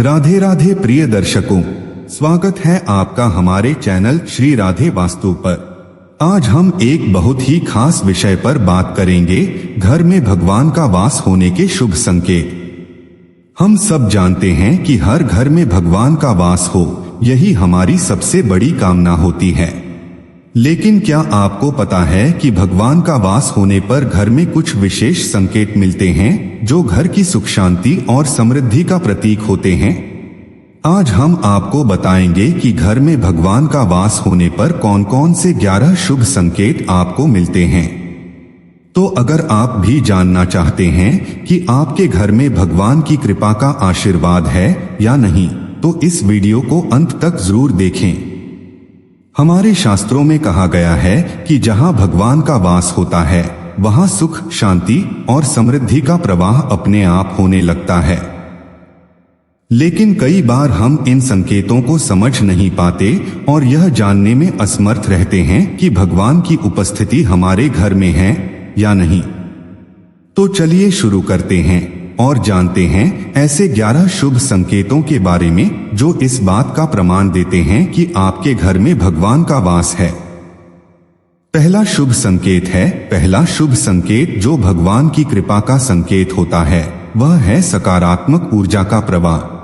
राधे राधे प्रिय दर्शकों, स्वागत है आपका हमारे चैनल श्री राधे वास्तु पर। आज हम एक बहुत ही खास विषय पर बात करेंगे, घर में भगवान का वास होने के शुभ संकेत। हम सब जानते हैं कि हर घर में भगवान का वास हो, यही हमारी सबसे बड़ी कामना होती है। लेकिन क्या आपको पता है कि भगवान का वास होने पर घर में कुछ विशेष संकेत मिलते हैं जो घर की सुख शांति और समृद्धि का प्रतीक होते हैं। आज हम आपको बताएंगे कि घर में भगवान का वास होने पर कौन कौन से 11 शुभ संकेत आपको मिलते हैं। तो अगर आप भी जानना चाहते हैं कि आपके घर में भगवान की कृपा का आशीर्वाद है या नहीं, तो इस वीडियो को अंत तक जरूर देखें। हमारे शास्त्रों में कहा गया है कि जहां भगवान का वास होता है वहां सुख, शांति और समृद्धि का प्रवाह अपने आप होने लगता है। लेकिन कई बार हम इन संकेतों को समझ नहीं पाते और यह जानने में असमर्थ रहते हैं कि भगवान की उपस्थिति हमारे घर में है या नहीं। तो चलिए शुरू करते हैं और जानते हैं ऐसे 11 शुभ संकेतों के बारे में जो इस बात का प्रमाण देते हैं कि आपके घर में भगवान का वास है। पहला शुभ संकेत जो भगवान की कृपा का संकेत होता है वह है सकारात्मक ऊर्जा का प्रवाह।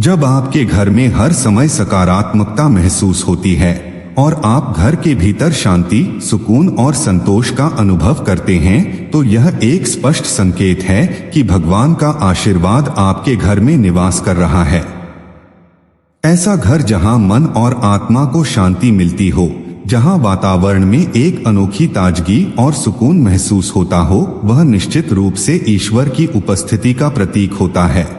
जब आपके घर में हर समय सकारात्मकता महसूस होती है और आप घर के भीतर शांति, सुकून और संतोष का अनुभव करते हैं, तो यह एक स्पष्ट संकेत है कि भगवान का आशीर्वाद आपके घर में निवास कर रहा है। ऐसा घर जहां मन और आत्मा को शांति मिलती हो, जहां वातावरण में एक अनोखी ताजगी और सुकून महसूस होता हो, वह निश्चित रूप से ईश्वर की उपस्थिति का प्रतीक होता है।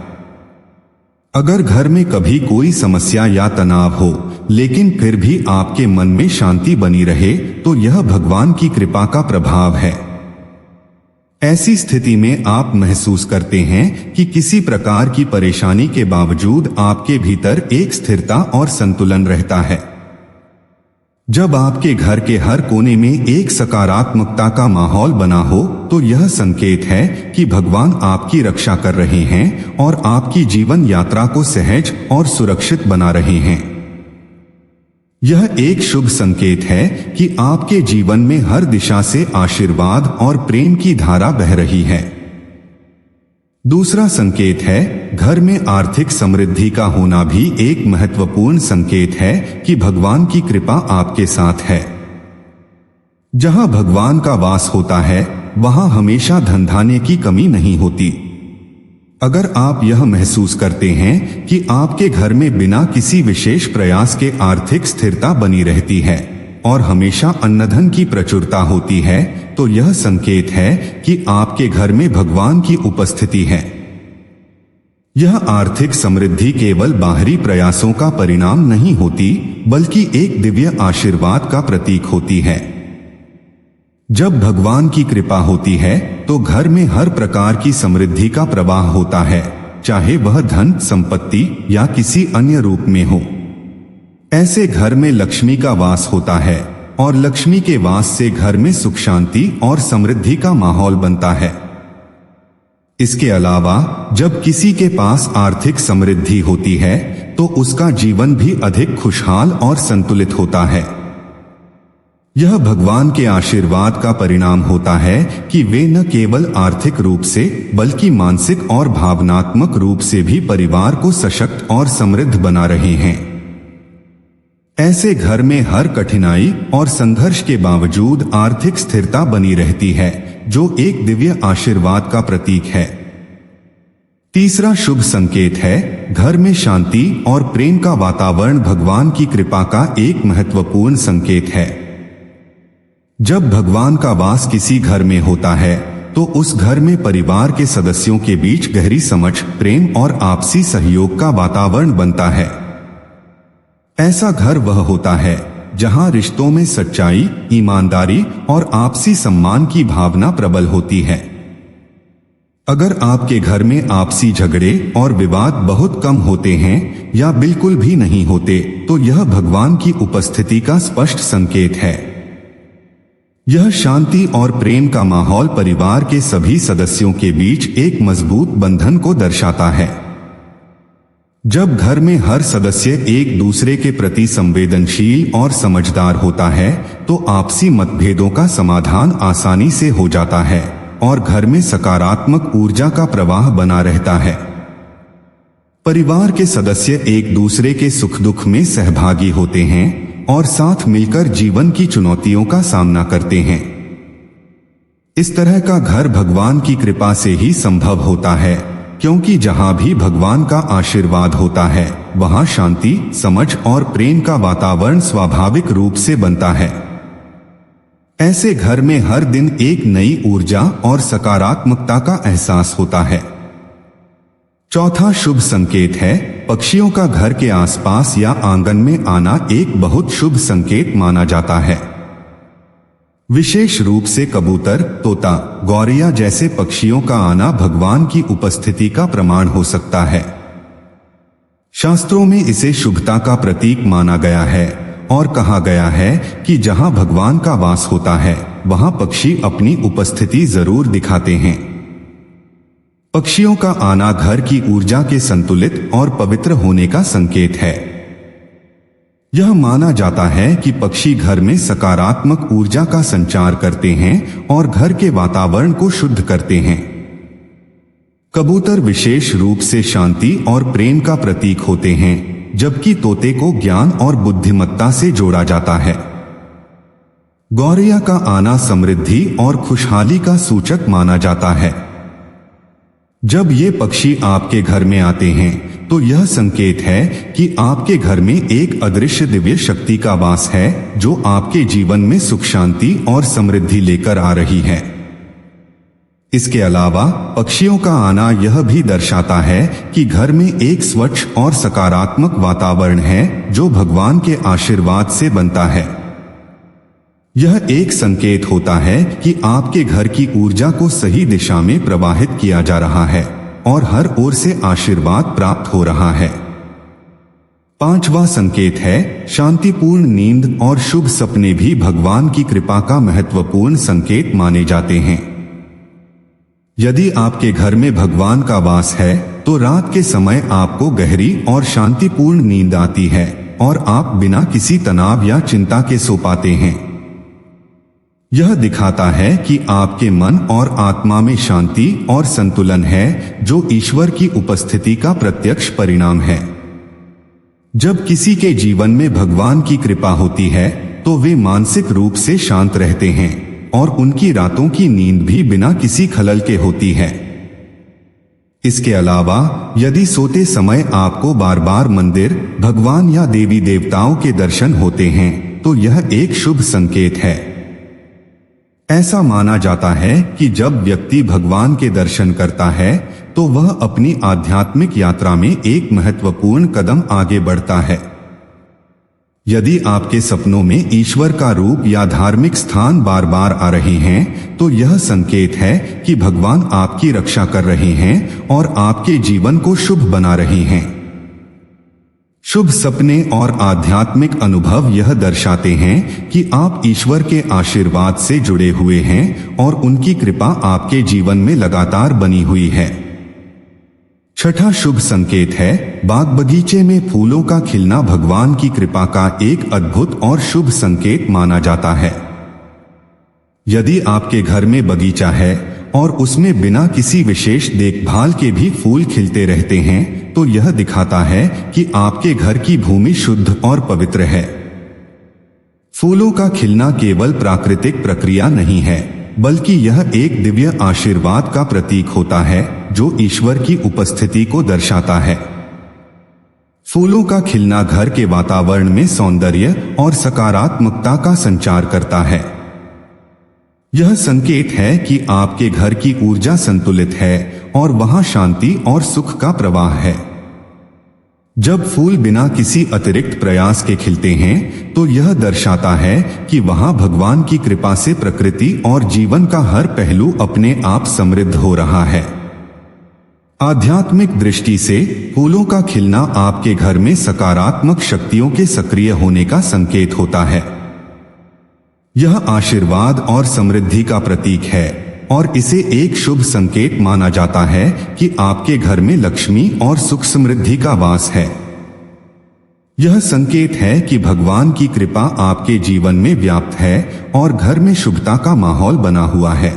अगर घर में कभी कोई समस्या या तनाव हो, लेकिन फिर भी आपके मन में शांति बनी रहे, तो यह भगवान की कृपा का प्रभाव है। ऐसी स्थिति में आप महसूस करते हैं कि किसी प्रकार की परेशानी के बावजूद आपके भीतर एक स्थिरता और संतुलन रहता है। जब आपके घर के हर कोने में एक सकारात्मकता का माहौल बना हो, तो यह संकेत है कि भगवान आपकी रक्षा कर रहे हैं और आपकी जीवन यात्रा को सहज और सुरक्षित बना रहे हैं। यह एक शुभ संकेत है कि आपके जीवन में हर दिशा से आशीर्वाद और प्रेम की धारा बह रही है। दूसरा संकेत है घर में आर्थिक समृद्धि का होना भी एक महत्वपूर्ण संकेत है कि भगवान की कृपा आपके साथ है। जहां भगवान का वास होता है वहां हमेशा धन-धान्य की कमी नहीं होती। अगर आप यह महसूस करते हैं कि आपके घर में बिना किसी विशेष प्रयास के आर्थिक स्थिरता बनी रहती है और हमेशा अन्नधन की प्रचुरता होती है, तो यह संकेत है कि आपके घर में भगवान की उपस्थिति है। यह आर्थिक समृद्धि केवल बाहरी प्रयासों का परिणाम नहीं होती, बल्कि एक दिव्य आशीर्वाद का प्रतीक होती है। जब भगवान की कृपा होती है तो घर में हर प्रकार की समृद्धि का प्रवाह होता है, चाहे वह धन, संपत्ति या किसी अन्य रूप में हो। ऐसे घर में लक्ष्मी का वास होता है और लक्ष्मी के वास से घर में सुख, शांति और समृद्धि का माहौल बनता है। इसके अलावा जब किसी के पास आर्थिक समृद्धि होती है तो उसका जीवन भी अधिक खुशहाल और संतुलित होता है। यह भगवान के आशीर्वाद का परिणाम होता है कि वे न केवल आर्थिक रूप से बल्कि मानसिक और भावनात्मक रूप से भी परिवार को सशक्त और समृद्ध बना रहे हैं। ऐसे घर में हर कठिनाई और संघर्ष के बावजूद आर्थिक स्थिरता बनी रहती है, जो एक दिव्य आशीर्वाद का प्रतीक है। तीसरा शुभ संकेत है घर में शांति और प्रेम का वातावरण भगवान की कृपा का एक महत्वपूर्ण संकेत है। जब भगवान का वास किसी घर में होता है तो उस घर में परिवार के सदस्यों के बीच गहरी समझ, प्रेम और आपसी सहयोग का वातावरण बनता है। ऐसा घर वह होता है जहां रिश्तों में सच्चाई, ईमानदारी और आपसी सम्मान की भावना प्रबल होती है। अगर आपके घर में आपसी झगड़े और विवाद बहुत कम होते हैं या बिल्कुल भी नहीं होते, तो यह भगवान की उपस्थिति का स्पष्ट संकेत है। यह शांति और प्रेम का माहौल परिवार के सभी सदस्यों के बीच एक मजबूत बंधन को दर्शाता है। जब घर में हर सदस्य एक दूसरे के प्रति संवेदनशील और समझदार होता है तो आपसी मतभेदों का समाधान आसानी से हो जाता है और घर में सकारात्मक ऊर्जा का प्रवाह बना रहता है। परिवार के सदस्य एक दूसरे के सुख दुख में सहभागी होते हैं और साथ मिलकर जीवन की चुनौतियों का सामना करते हैं। इस तरह का घर भगवान की कृपा से ही संभव होता है, क्योंकि जहां भी भगवान का आशीर्वाद होता है वहां शांति, समझ और प्रेम का वातावरण स्वाभाविक रूप से बनता है। ऐसे घर में हर दिन एक नई ऊर्जा और सकारात्मकता का एहसास होता है। चौथा शुभ संकेत है, पक्षियों का घर के आसपास या आंगन में आना एक बहुत शुभ संकेत माना जाता है। विशेष रूप से कबूतर, तोता, गौरैया जैसे पक्षियों का आना भगवान की उपस्थिति का प्रमाण हो सकता है। शास्त्रों में इसे शुभता का प्रतीक माना गया है और कहा गया है कि जहां भगवान का वास होता है वहां पक्षी अपनी उपस्थिति जरूर दिखाते हैं। पक्षियों का आना घर की ऊर्जा के संतुलित और पवित्र होने का संकेत है। यह माना जाता है कि पक्षी घर में सकारात्मक ऊर्जा का संचार करते हैं और घर के वातावरण को शुद्ध करते हैं। कबूतर विशेष रूप से शांति और प्रेम का प्रतीक होते हैं, जबकि तोते को ज्ञान और बुद्धिमत्ता से जोड़ा जाता है। गौरैया का आना समृद्धि और खुशहाली का सूचक माना जाता है। जब ये पक्षी आपके घर में आते हैं तो यह संकेत है कि आपके घर में एक अदृश्य दिव्य शक्ति का वास है जो आपके जीवन में सुख, शांति और समृद्धि लेकर आ रही है। इसके अलावा पक्षियों का आना यह भी दर्शाता है कि घर में एक स्वच्छ और सकारात्मक वातावरण है जो भगवान के आशीर्वाद से बनता है। यह एक संकेत होता है कि आपके घर की ऊर्जा को सही दिशा में प्रवाहित किया जा रहा है और हर ओर से आशीर्वाद प्राप्त हो रहा है। पांचवा संकेत है, शांतिपूर्ण नींद और शुभ सपने भी भगवान की कृपा का महत्वपूर्ण संकेत माने जाते हैं। यदि आपके घर में भगवान का वास है तो रात के समय आपको गहरी और शांतिपूर्ण नींद आती है और आप बिना किसी तनाव या चिंता के सो पाते हैं। यह दिखाता है कि आपके मन और आत्मा में शांति और संतुलन है जो ईश्वर की उपस्थिति का प्रत्यक्ष परिणाम है। जब किसी के जीवन में भगवान की कृपा होती है तो वे मानसिक रूप से शांत रहते हैं और उनकी रातों की नींद भी बिना किसी खलल के होती है। इसके अलावा यदि सोते समय आपको बार बार मंदिर, भगवान या देवी देवताओं के दर्शन होते हैं तो यह एक शुभ संकेत है। ऐसा माना जाता है कि जब व्यक्ति भगवान के दर्शन करता है तो वह अपनी आध्यात्मिक यात्रा में एक महत्वपूर्ण कदम आगे बढ़ता है। यदि आपके सपनों में ईश्वर का रूप या धार्मिक स्थान बार बार आ रहे हैं तो यह संकेत है कि भगवान आपकी रक्षा कर रहे हैं और आपके जीवन को शुभ बना रहे हैं। शुभ सपने और आध्यात्मिक अनुभव यह दर्शाते हैं कि आप ईश्वर के आशीर्वाद से जुड़े हुए हैं और उनकी कृपा आपके जीवन में लगातार बनी हुई है। छठा शुभ संकेत है, बाग बगीचे में फूलों का खिलना भगवान की कृपा का एक अद्भुत और शुभ संकेत माना जाता है। यदि आपके घर में बगीचा है और उसमें बिना किसी विशेष देखभाल के भी फूल खिलते रहते हैं तो यह दिखाता है कि आपके घर की भूमि शुद्ध और पवित्र है। फूलों का खिलना केवल प्राकृतिक प्रक्रिया नहीं है, बल्कि यह एक दिव्य आशीर्वाद का प्रतीक होता है जो ईश्वर की उपस्थिति को दर्शाता है। फूलों का खिलना घर के वातावरण में सौंदर्य और सकारात्मकता का संचार करता है। यह संकेत है कि आपके घर की ऊर्जा संतुलित है और वहां शांति और सुख का प्रवाह है। जब फूल बिना किसी अतिरिक्त प्रयास के खिलते हैं तो यह दर्शाता है कि वहां भगवान की कृपा से प्रकृति और जीवन का हर पहलू अपने आप समृद्ध हो रहा है। आध्यात्मिक दृष्टि से फूलों का खिलना आपके घर में सकारात्मक शक्तियों के सक्रिय होने का संकेत होता है। यह आशीर्वाद और समृद्धि का प्रतीक है और इसे एक शुभ संकेत माना जाता है कि आपके घर में लक्ष्मी और सुख समृद्धि का वास है। यह संकेत है कि भगवान की कृपा आपके जीवन में व्याप्त है और घर में शुभता का माहौल बना हुआ है।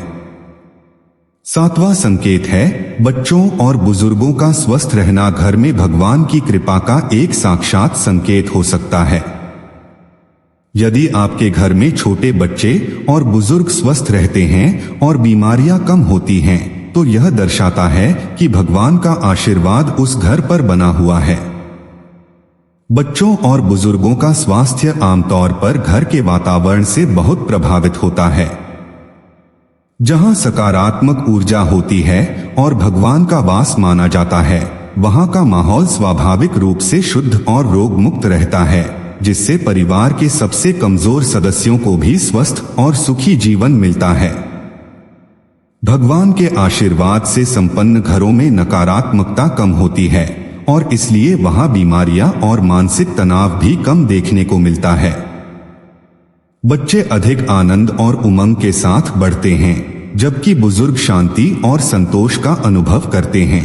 सातवां संकेत है बच्चों और बुजुर्गों का स्वस्थ रहना घर में भगवान की कृपा का एक साक्षात संकेत हो सकता है। यदि आपके घर में छोटे बच्चे और बुजुर्ग स्वस्थ रहते हैं और बीमारियां कम होती हैं, तो यह दर्शाता है कि भगवान का आशीर्वाद उस घर पर बना हुआ है। बच्चों और बुजुर्गों का स्वास्थ्य आमतौर पर घर के वातावरण से बहुत प्रभावित होता है। जहां सकारात्मक ऊर्जा होती है और भगवान का वास माना जाता है, वहां का माहौल स्वाभाविक रूप से शुद्ध और रोग मुक्त रहता है, जिससे परिवार के सबसे कमजोर सदस्यों को भी स्वस्थ और सुखी जीवन मिलता है। भगवान के आशीर्वाद से संपन्न घरों में नकारात्मकता कम होती है और इसलिए वहां बीमारियां और मानसिक तनाव भी कम देखने को मिलता है। बच्चे अधिक आनंद और उमंग के साथ बढ़ते हैं, जबकि बुजुर्ग शांति और संतोष का अनुभव करते हैं।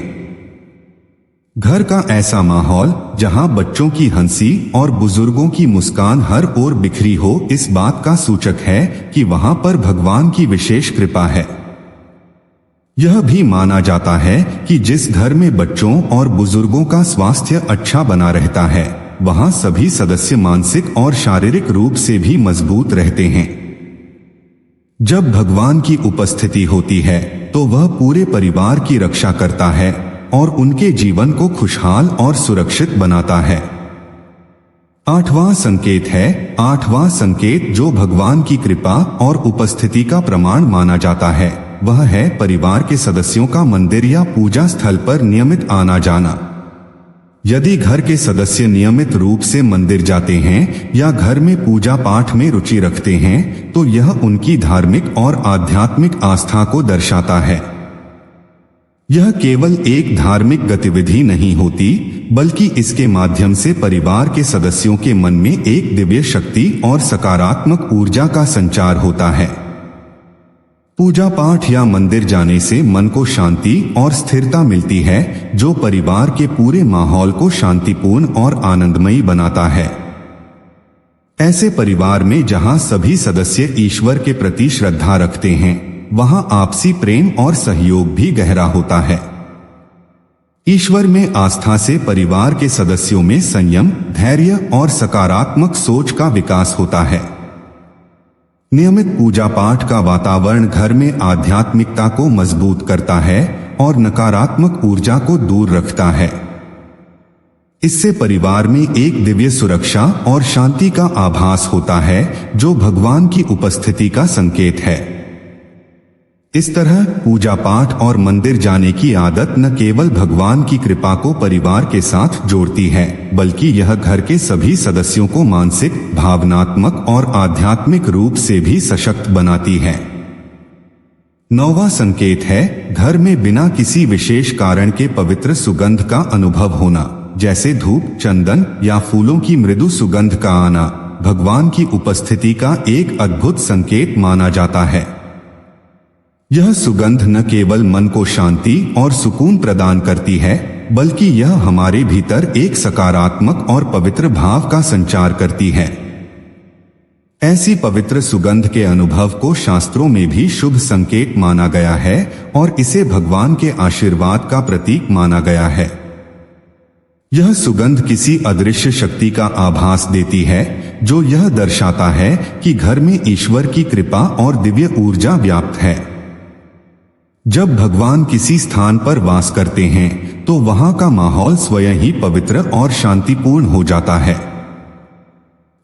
घर का ऐसा माहौल जहां बच्चों की हंसी और बुजुर्गों की मुस्कान हर ओर बिखरी हो, इस बात का सूचक है कि वहां पर भगवान की विशेष कृपा है। यह भी माना जाता है कि जिस घर में बच्चों और बुजुर्गों का स्वास्थ्य अच्छा बना रहता है, वहां सभी सदस्य मानसिक और शारीरिक रूप से भी मजबूत रहते हैं। जब भगवान की उपस्थिति होती है, तो वह पूरे परिवार की रक्षा करता है और उनके जीवन को खुशहाल और सुरक्षित बनाता है। आठवां संकेत जो भगवान की कृपा और उपस्थिति का प्रमाण माना जाता है, वह है परिवार के सदस्यों का मंदिर या पूजा स्थल पर नियमित आना जाना। यदि घर के सदस्य नियमित रूप से मंदिर जाते हैं या घर में पूजा पाठ में रुचि रखते हैं, तो यह उनकी धार्मिक और आध्यात्मिक आस्था को दर्शाता है। यह केवल एक धार्मिक गतिविधि नहीं होती, बल्कि इसके माध्यम से परिवार के सदस्यों के मन में एक दिव्य शक्ति और सकारात्मक ऊर्जा का संचार होता है। पूजा पाठ या मंदिर जाने से मन को शांति और स्थिरता मिलती है, जो परिवार के पूरे माहौल को शांतिपूर्ण और आनंदमयी बनाता है। ऐसे परिवार में जहां सभी सदस्य ईश्वर के प्रति श्रद्धा रखते हैं, वहां आपसी प्रेम और सहयोग भी गहरा होता है। ईश्वर में आस्था से परिवार के सदस्यों में संयम, धैर्य और सकारात्मक सोच का विकास होता है। नियमित पूजा पाठ का वातावरण घर में आध्यात्मिकता को मजबूत करता है और नकारात्मक ऊर्जा को दूर रखता है। इससे परिवार में एक दिव्य सुरक्षा और शांति का आभास होता है, जो भगवान की उपस्थिति का संकेत है। इस तरह पूजा पाठ और मंदिर जाने की आदत न केवल भगवान की कृपा को परिवार के साथ जोड़ती है, बल्कि यह घर के सभी सदस्यों को मानसिक, भावनात्मक और आध्यात्मिक रूप से भी सशक्त बनाती है। नौवां संकेत है घर में बिना किसी विशेष कारण के पवित्र सुगंध का अनुभव होना, जैसे धूप, चंदन या फूलों की मृदु सुगंध का आना भगवान की उपस्थिति का एक अद्भुत संकेत माना जाता है। यह सुगंध न केवल मन को शांति और सुकून प्रदान करती है, बल्कि यह हमारे भीतर एक सकारात्मक और पवित्र भाव का संचार करती है। ऐसी पवित्र सुगंध के अनुभव को शास्त्रों में भी शुभ संकेत माना गया है और इसे भगवान के आशीर्वाद का प्रतीक माना गया है। यह सुगंध किसी अदृश्य शक्ति का आभास देती है, जो यह दर्शाता है कि घर में ईश्वर की कृपा और दिव्य ऊर्जा व्याप्त है। जब भगवान किसी स्थान पर वास करते हैं, तो वहां का माहौल स्वयं ही पवित्र और शांतिपूर्ण हो जाता है।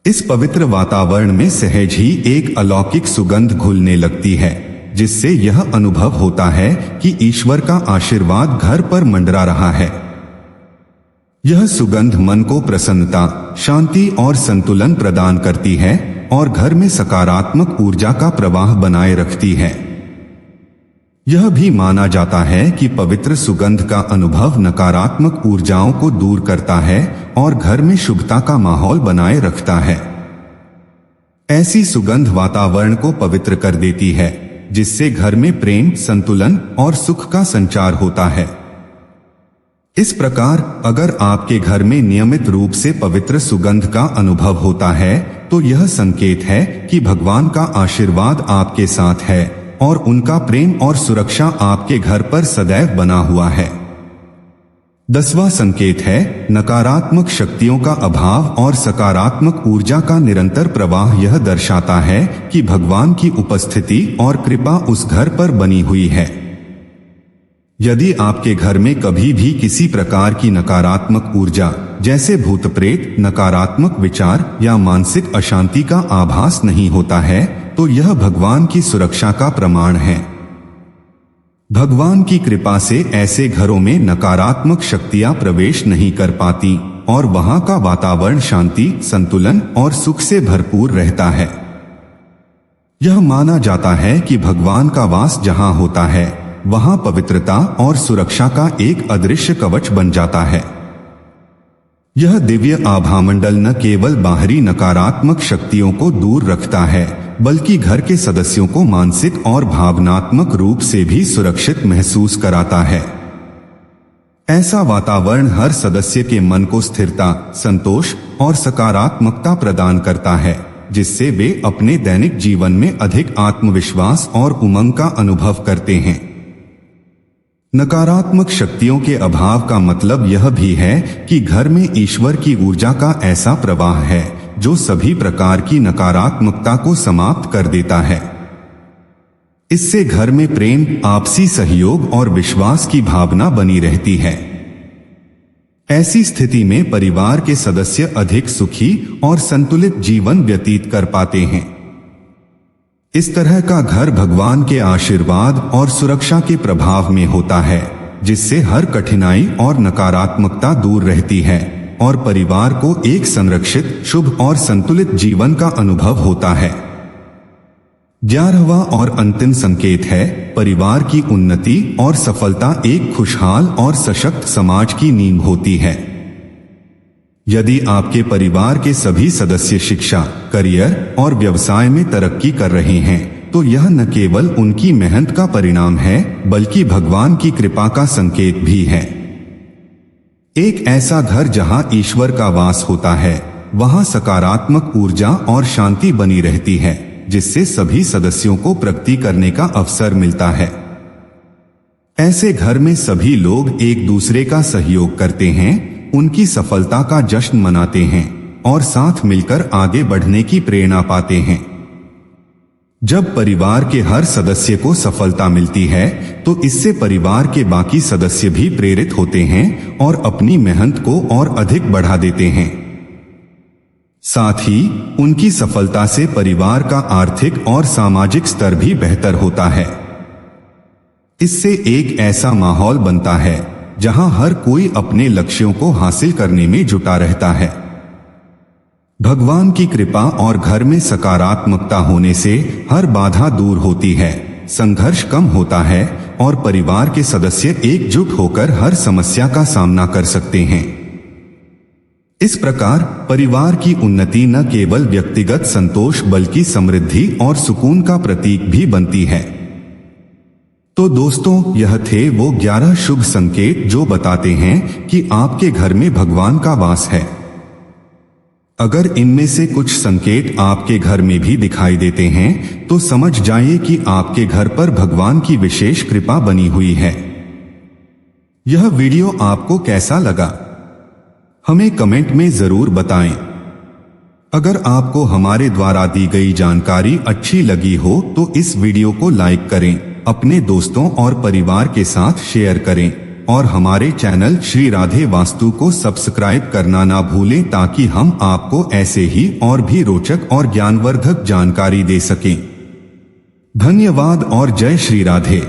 इस पवित्र वातावरण में सहज ही एक अलौकिक सुगंध घुलने लगती है, जिससे यह अनुभव होता है कि ईश्वर का आशीर्वाद घर पर मंडरा रहा है। यह सुगंध मन को प्रसन्नता, शांति और संतुलन प्रदान करती है और घर में सकारात्मक ऊर्जा का प्रवाह बनाए रखती है। यह भी माना जाता है कि पवित्र सुगंध का अनुभव नकारात्मक ऊर्जाओं को दूर करता है और घर में शुभता का माहौल बनाए रखता है। ऐसी सुगंध वातावरण को पवित्र कर देती है, जिससे घर में प्रेम, संतुलन और सुख का संचार होता है। इस प्रकार अगर आपके घर में नियमित रूप से पवित्र सुगंध का अनुभव होता है तो यह संकेत है कि भगवान का आशीर्वाद आपके साथ है और उनका प्रेम और सुरक्षा आपके घर पर सदैव बना हुआ है। 10वां संकेत है नकारात्मक शक्तियों का अभाव और सकारात्मक ऊर्जा का निरंतर प्रवाह। यह दर्शाता है कि भगवान की उपस्थिति और कृपा उस घर पर बनी हुई है। यदि आपके घर में कभी भी किसी प्रकार की नकारात्मक ऊर्जा जैसे भूत प्रेत, नकारात्मक विचार या मानसिक अशांति का आभास नहीं होता है तो यह भगवान की सुरक्षा का प्रमाण है। भगवान की कृपा से ऐसे घरों में नकारात्मक शक्तियां प्रवेश नहीं कर पाती और वहां का वातावरण शांति, संतुलन और सुख से भरपूर रहता है। यह माना जाता है कि भगवान का वास जहां होता है वहां पवित्रता और सुरक्षा का एक अदृश्य कवच बन जाता है। यह दिव्य आभामंडल न केवल बाहरी नकारात्मक शक्तियों को दूर रखता है बल्कि घर के सदस्यों को मानसिक और भावनात्मक रूप से भी सुरक्षित महसूस कराता है। ऐसा वातावरण हर सदस्य के मन को स्थिरता, संतोष और सकारात्मकता प्रदान करता है, जिससे वे अपने दैनिक जीवन में अधिक आत्मविश्वास और उमंग का अनुभव करते हैं। नकारात्मक शक्तियों के अभाव का मतलब यह भी है कि घर में ईश्वर की ऊर्जा का ऐसा प्रवाह है जो सभी प्रकार की नकारात्मकता को समाप्त कर देता है। इससे घर में प्रेम, आपसी सहयोग और विश्वास की भावना बनी रहती है। ऐसी स्थिति में परिवार के सदस्य अधिक सुखी और संतुलित जीवन व्यतीत कर पाते हैं। इस तरह का घर भगवान के आशीर्वाद और सुरक्षा के प्रभाव में होता है, जिससे हर कठिनाई और नकारात्मकता दूर रहती है और परिवार को एक संरक्षित, शुभ और संतुलित जीवन का अनुभव होता है। 11वां और अंतिम संकेत है परिवार की उन्नति और सफलता एक खुशहाल और सशक्त समाज की नींव होती है। यदि आपके परिवार के सभी सदस्य शिक्षा, करियर और व्यवसाय में तरक्की कर रहे हैं तो यह न केवल उनकी मेहनत का परिणाम है बल्कि भगवान की कृपा का संकेत भी है। एक ऐसा घर जहां ईश्वर का वास होता है वहां सकारात्मक ऊर्जा और शांति बनी रहती है, जिससे सभी सदस्यों को प्रगति करने का अवसर मिलता है। ऐसे घर में सभी लोग एक दूसरे का सहयोग करते हैं, उनकी सफलता का जश्न मनाते हैं और साथ मिलकर आगे बढ़ने की प्रेरणा पाते हैं। जब परिवार के हर सदस्य को सफलता मिलती है तो इससे परिवार के बाकी सदस्य भी प्रेरित होते हैं और अपनी मेहनत को और अधिक बढ़ा देते हैं। साथ ही उनकी सफलता से परिवार का आर्थिक और सामाजिक स्तर भी बेहतर होता है। इससे एक ऐसा माहौल बनता है जहां हर कोई अपने लक्ष्यों को हासिल करने में जुटा रहता है। भगवान की कृपा और घर में सकारात्मकता होने से हर बाधा दूर होती है, संघर्ष कम होता है और परिवार के सदस्य एकजुट होकर हर समस्या का सामना कर सकते हैं। इस प्रकार परिवार की उन्नति न केवल व्यक्तिगत संतोष बल्कि समृद्धि और सुकून का प्रतीक भी बनती है। तो दोस्तों, यह थे वो 11 शुभ संकेत जो बताते हैं कि आपके घर में भगवान का वास है। अगर इनमें से कुछ संकेत आपके घर में भी दिखाई देते हैं तो समझ जाइए कि आपके घर पर भगवान की विशेष कृपा बनी हुई है। यह वीडियो आपको कैसा लगा हमें कमेंट में जरूर बताएं। अगर आपको हमारे द्वारा दी गई जानकारी अच्छी लगी हो तो इस वीडियो को लाइक करें, अपने दोस्तों और परिवार के साथ शेयर करें और हमारे चैनल श्री राधे वास्तु को सब्सक्राइब करना ना भूलें ताकि हम आपको ऐसे ही और भी रोचक और ज्ञानवर्धक जानकारी दे सकें। धन्यवाद और जय श्री राधे।